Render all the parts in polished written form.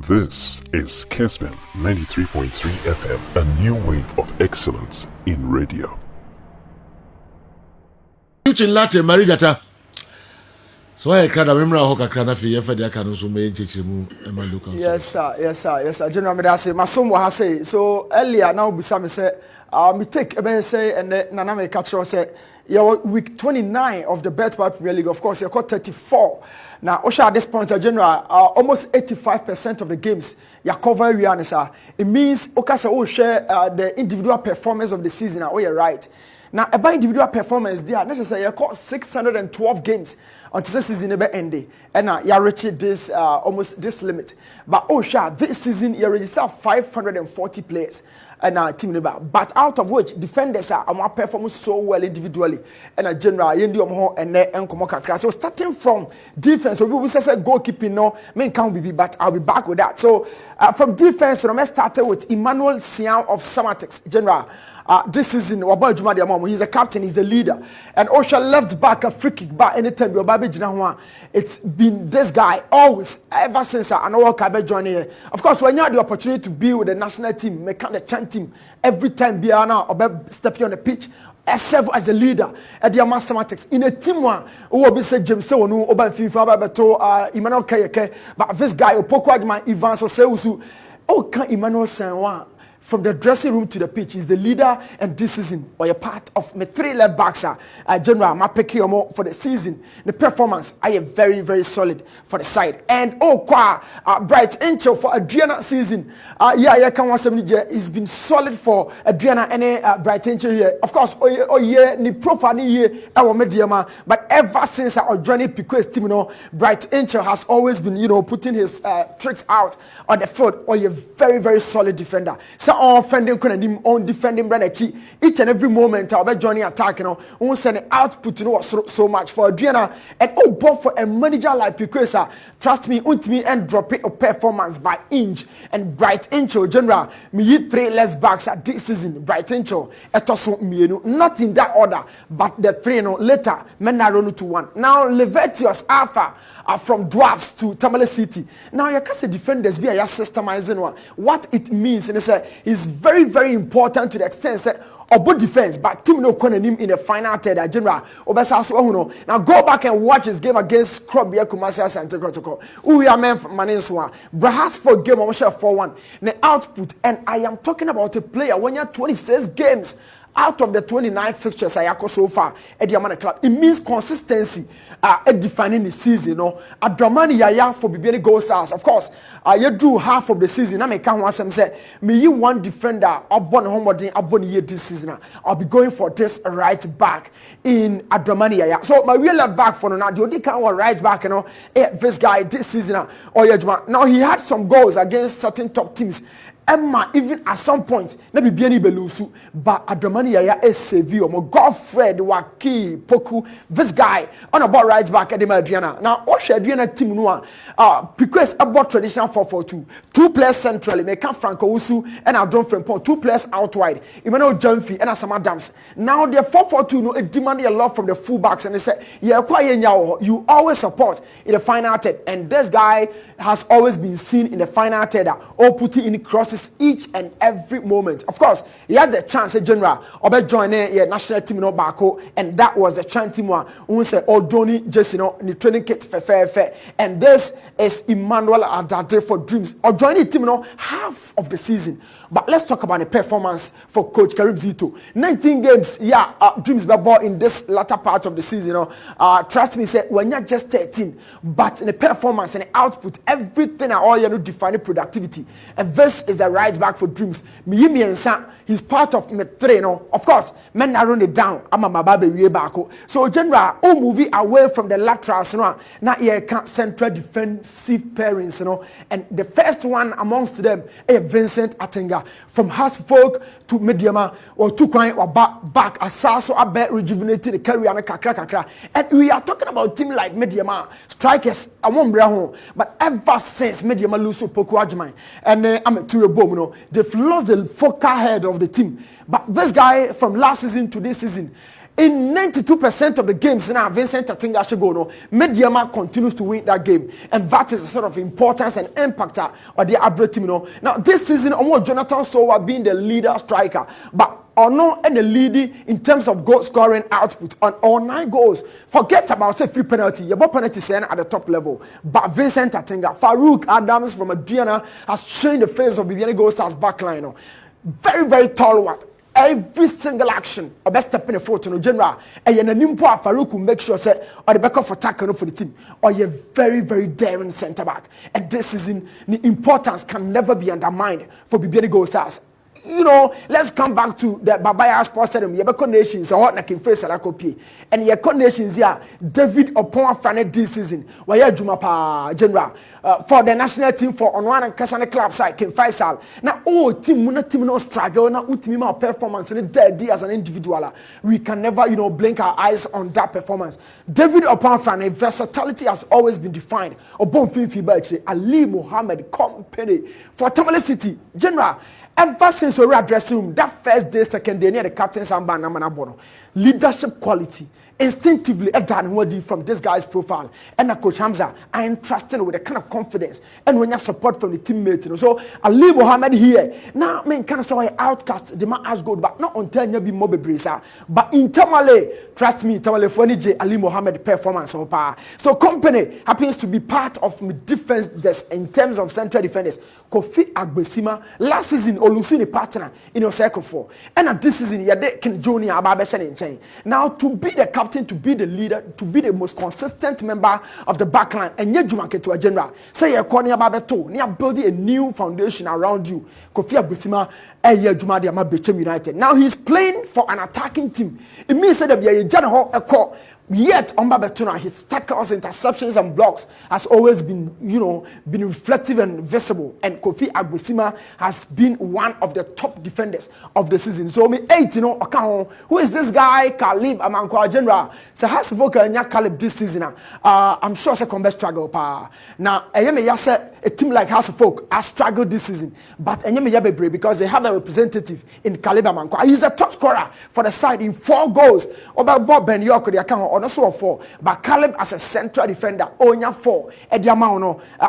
This is Kessben 93.3 FM, a new wave of excellence in radio. Newton Lartey Marijata. So I can't remember how Kakana Fee for the Akanos who made Chichimu and my local. Yes, sir. General Medase, my son was say so earlier now. Besame say, me take a say and Nana me catch us say, week 29 of the betPAWA Premier League. Of course, you got 34. Now, Osha at this point, General, almost 85% of the games you cover Rihanna. It means Okasa share the individual performance of the season. Oh, you're right. Now, about individual performance, there necessarily you caught 612 games until the season never ended, and now you reach this almost this limit. But Osha, this season you register 540 players. And team number, but out of which defenders are performing so well individually, and a general and so starting from defense, we say goalkeeping no main can't be, but I'll be back with that. So from defense, I started with Emmanuel Sian of Samatex General. This season, he's a captain, he's a leader, and Osha left back a free kick back anytime you're baby. It's been this guy always ever since I know Kabe joined here. Of course, when you had the opportunity to be with the national team, make the chant team every time Biana or stepping on the pitch, serve as a leader at the mathematics in a team one who will be said James Sewonu, Oban FIFA, Beto, Emmanuel Kayeke, but this guy, Opokwajman, Evans, or Seusu, can Emmanuel Sanwa. From the dressing room to the pitch, is the leader, and this season, or a part of my three left backs, General Mapekiomo for the season. The performance, I am very, very solid for the side. And bright angel for Adriana season. It's been solid for Adriana and bright angel here. Of course, ni profile here, our mediama, but ever since I joined Piquet's team, bright angel has always been, putting his tricks out on the field. Or a very, very solid defender. All defending couldn't own defending Brenechi each and every moment. I'll be joining attack, won't send output so much for Adriana and both for a manager like Piquesa. Trust me, and drop it a performance by inch and bright angel general. Me three less backs at this season. Bright angel, not in that order, but the three later, Menaronu to 1. Now Levetius Alpha from Dwarfs to Tamale City. Now you can say defenders be a systemizing what it means, and it's very, very important to the extent that about defense, but team no him in the final third. General Obesaso. Now go back and watch his game against Krobia Kumasi Santikotoko. Uya men Maninswa. Brahas for game 4-1. The output, and I am talking about a player when you're 26 games. Out of the 29 fixtures I have so far at the Amana club, it means consistency at defining the season. Adramani Yaya for beginning goal stars. Of course, you drew half of the season. I may come once and say, me you one defender, I'll year this season. I'll be going for this right back in Adramani Yaya. So my real left back for now, you can't right back, this guy this season. Now he had some goals against certain top teams. Emma, even at some point, never be any belusu, but Adramani Yaya is severe. My Godfred Waki Poku, this guy on about right back at the Adriana. Now, Osha Adriana team noa, because about traditional 4-4-2, 2 players centrally, make Franco Usu and our John Frempong, 2 players out wide, Emmanuel Jumfi and Asama Adams. Now, the 4-4-2, no, it demanded a lot from the fullbacks, and they said, yeah, you always support in the final third, and this guy has always been seen in the final third, or putting in crosses each and every moment. Of course, he had the chance, General, of joining a national team in Bako, and that was the chance team who said, Donny just the training kit fair. And this is Emmanuel Adade for Dreams, or joining the team half of the season. But let's talk about the performance for Coach Karim Zito. 19 games, Dreams ball in this latter part of the season. Trust me, say when you're just 13, but in the performance and the output, everything all defining productivity. And this is the right back for Dreams. Miyimi Ensa, he's part of me three. Of course, men are running down. I'm a baby way back. So General, movie away from the laterals. Now here can central defensive pairings. And the first one amongst them is Vincent Atenga. From Hasfolk to Mediama or to Coin or back Asaso Abe rejuvenated the career and kakra. And we are talking about team like Mediama, strikers, I won't bring home. But ever since Mediama lose Pokuajman and I'm to they've lost the focal head of the team. But this guy from last season to this season, In 92% of the games now, Vincent Tatinga Shigono, Mediama continues to win that game. And that is the sort of importance and impact of the Abra team. Now, this season, Jonathan Sowa being the leader striker, but Ono and the leading in terms of goal scoring output on all 9 goals. Forget about say free penalty. Your penalty is at the top level. But Vincent Tatinga, Farouk Adams from Adriana has changed the face of Viviane Gostar's backline. Very, very tall one. Every single action, or best step in the photo, general, and you know, Farouk will make sure say, or the back of attack for the team, or you're very, very daring centre back. And this season, the importance can never be undermined for Viviane Gostar's. You know, let's come back to the Babaya Sports Stadium. You have conditions, or what I can face at a copy. And your conditions here, David upon Franet this season, where you Jumapa General for the national team for on one and Kasane club side, Ken Faisal. Now, oh, team no struggle, now ultimate performance in the as an individual. We can never, you know, blink our eyes on that performance. David upon Franet, versatility has always been defined. Obon Finfi Ali Mohammed Company for Tamale City, General. Ever since we were at dressing room, that first day, second day, near the captain's and leadership quality, instinctively from this guy's profile. And Coach Hamza, I am trusting with a kind of confidence and when you have support from the teammates. You know, so Ali Mohammed here. Now, I mean, kind of so I outcast the man as good, but not on 10 you be more brisa. But internally, trust me, for Ali Mohammed performance. So company happens to be part of my defense desk in terms of central defenders. Kofi Agbesima last season Olusini partner in your circle 4. And at this season, Yade Ken Joni Ababeshan in chain. Now to be the captain, to be the leader, to be the most consistent member of the backline, and yet Jumake to a general. Say you're calling about Babeto, near building a new foundation around you. Kofi Agbesima, Jumadi Amabechem United. Now he's playing for an attacking team. It means that you're a general a call. Yet, on Babetuna, his tackles, interceptions, and blocks has always been, you know, been reflective and visible. And Kofi Agbesima has been one of the top defenders of the season. So, me 8, you know, who is this guy? Caleb Amankwa General. So, has vocal Caleb this season. I'm sure it's a combat struggle. Now, a team like House of Folk has struggled this season, but because they have a representative in Caleb Amankwa. He's a top scorer for the side in 4 goals. About Bob Ben York, the account. Also 4, but Caleb as a central defender, Onya 4.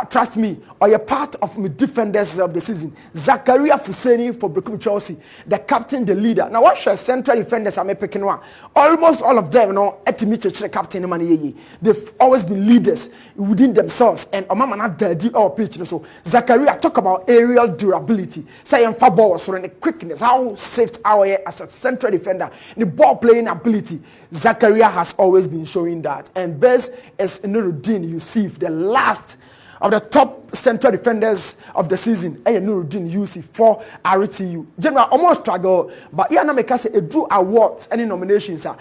Trust me, or you're part of my defenders of the season. Zakaria Fuseni for Brekum Chelsea, the captain, the leader. Now, what's your central defenders? I'm picking one. Almost all of them, you know, the captain. They've always been leaders within themselves, and Omama not dirty or pitch. So Zakaria talk about aerial durability, saying for balls or the quickness, how safe our as a central defender, the ball playing ability. Zakaria has always been showing that. And this is Nuruddin Yusuf, the last of the top central defenders of the season. And Nuruddin Yusuf for RTU. General almost struggle, but Yana make us a drew awards, any nominations are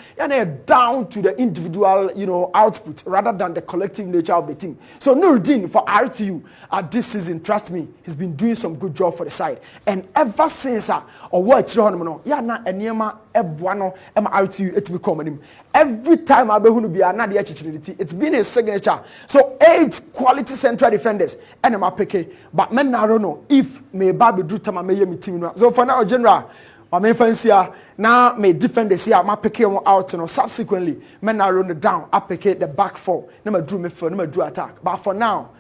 down to the individual, you know, output rather than the collective nature of the team. So Nuruddin for RTU this season, trust me, he's been doing some good job for the side. And ever since or what Yana Enyema Ebuano RTU it become him. Every time it's been his signature. So 8 quality central defenders and I'm peke. But men I don't know if may Babi do time may me team. So for now, General, my main fans here now may defenders here, my peke out, you know, subsequently, men are run down, I peke the back 4. Never drew me for never drew attack. But for now,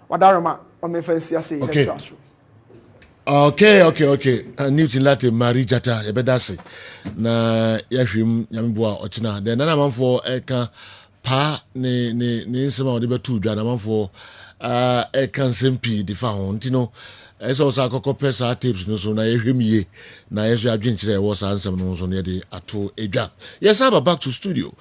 what my main fans here say Okay. Newton Lartey Mari Jata ebedase na yahwim nyamboa ochina de nana manfo eka pa ne nsema ode betu dwa na manfo eka nsempi di fa ho ntino eso sa akoko pesa tapes no so na yahwim ye na yeso adwenkyere e wo sa nsem no so ne de ato edwa yes aba back to studio.